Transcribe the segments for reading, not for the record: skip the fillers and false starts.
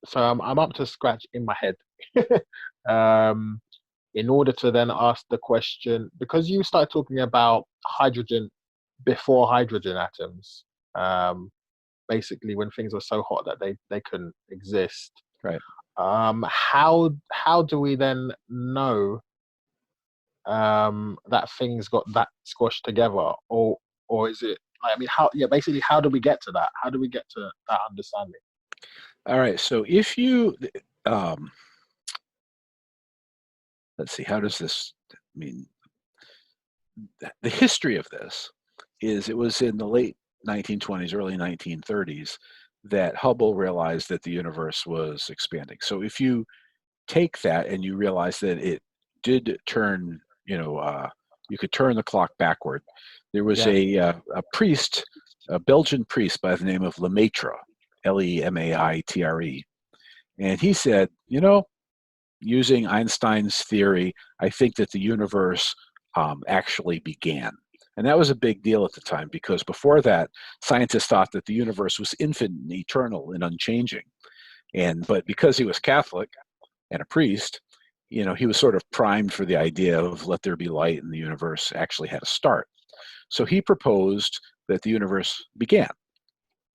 so I'm up to scratch in my head. um, in order to then ask the question, because you started talking about hydrogen before hydrogen atoms, um, basically when things were so hot that they couldn't exist. Right. How do we then know that things got that squashed together, or is it? I mean, how? Yeah, basically, how do we get to that? How do we get to that understanding? All right. So if you, um, let's see, how does this, I mean, the history of this is it was in the late 1920s, early 1930s that Hubble realized that the universe was expanding. So if you take that and you realize that it did turn, you could turn the clock backward. There was Yeah. a priest, a Belgian priest by the name of Lemaitre, Lemaitre, and he said, using Einstein's theory, I think that the universe actually began. And that was a big deal at the time because before that, scientists thought that the universe was infinite and eternal and unchanging. But because he was Catholic and a priest, he was sort of primed for the idea of let there be light and the universe actually had a start. So he proposed that the universe began.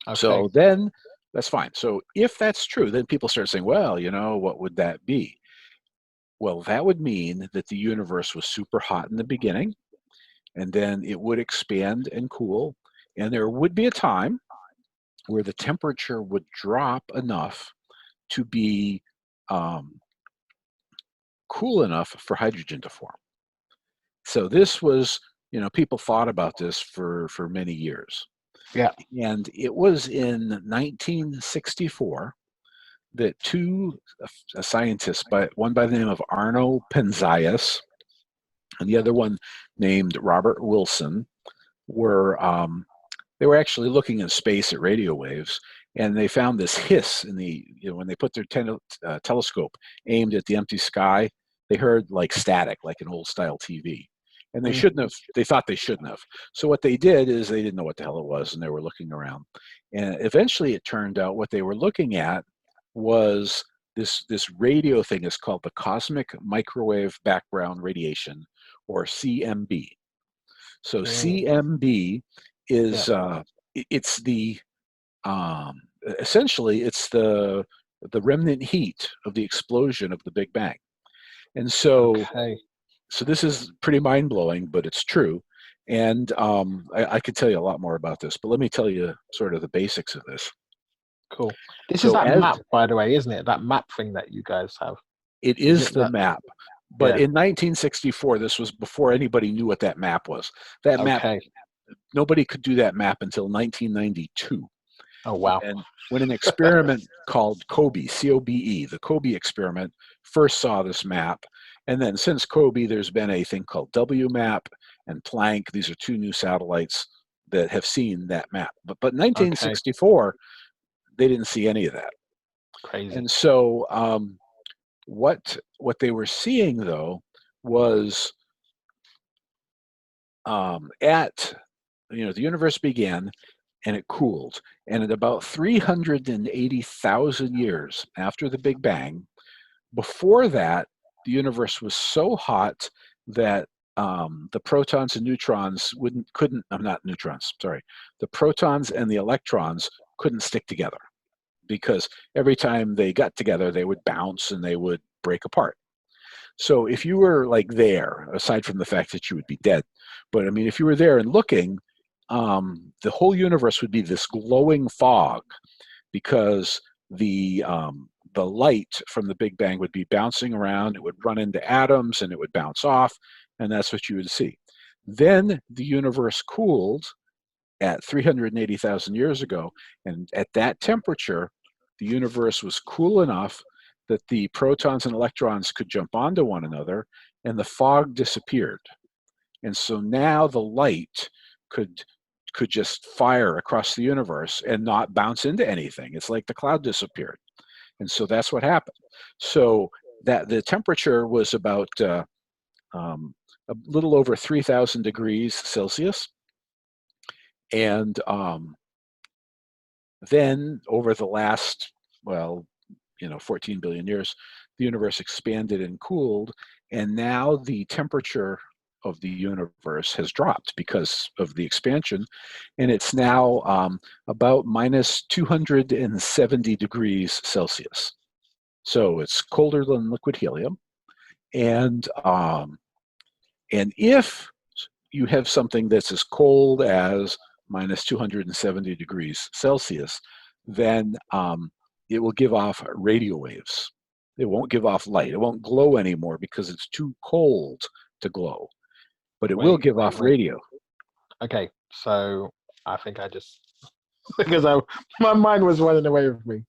Okay. So then that's fine. So if that's true, then people start saying, well, what would that be? Well, that would mean that the universe was super hot in the beginning, and then it would expand and cool, and there would be a time where the temperature would drop enough to be um, cool enough for hydrogen to form. So this was, people thought about this for many years. Yeah. And it was in 1964 that two scientists, one by the name of Arno Penzias and the other one named Robert Wilson, were they were actually looking in space at radio waves, and they found this hiss in the when they put their telescope aimed at the empty sky, they heard like static, like an old style TV. And they Mm. shouldn't have. They thought they shouldn't have. So what they did is they didn't know what the hell it was, and they were looking around. And eventually, it turned out what they were looking at was this radio thing is called the cosmic microwave background radiation, or CMB. So Mm. CMB Yeah. is it's the um, essentially it's the remnant heat of the explosion of the Big Bang. And Okay. so this is pretty mind blowing, but it's true. And I could tell you a lot more about this, but let me tell you sort of the basics of this. Cool. This is So that as map, by the way, isn't it? That map thing that you guys have. it Is is it the that? map, but Yeah. in 1964, this was before anybody knew what that map was. That map, Okay. nobody could do that map until 1992. Oh wow. And when an experiment called COBE, COBE, the COBE experiment, first saw this map, and then since COBE, there's been a thing called WMAP and Planck. These are two new satellites that have seen that map. But Okay. 1964, they didn't see any of that. Crazy. And so what they were seeing though was at the universe began and it cooled. And at about 380,000 years after the Big Bang, before that, the universe was so hot that the protons and neutrons I'm not neutrons, sorry, the protons and the electrons couldn't stick together because every time they got together, they would bounce and they would break apart. So if you were like there, aside from the fact that you would be dead, but I mean, if you were there and looking, the whole universe would be this glowing fog because the light from the Big Bang would be bouncing around. It would run into atoms and it would bounce off, and that's what you would see. Then the universe cooled at 380,000 years ago, and at that temperature, the universe was cool enough that the protons and electrons could jump onto one another, and the fog disappeared. And so now the light could could just fire across the universe and not bounce into anything. It's like the cloud disappeared. And so that's what happened. So that the temperature was about um, a little over 3,000 degrees Celsius. And then over the last, well, 14 billion years, the universe expanded and cooled, and now the temperature of the universe has dropped because of the expansion, and it's now about minus 270 degrees Celsius. So it's colder than liquid helium, and if you have something that's as cold as minus 270 degrees Celsius, then it will give off radio waves. It won't give off light. It won't glow anymore because it's too cold to glow, but it will give off radio. Okay, so I think I just because my mind was running away with me.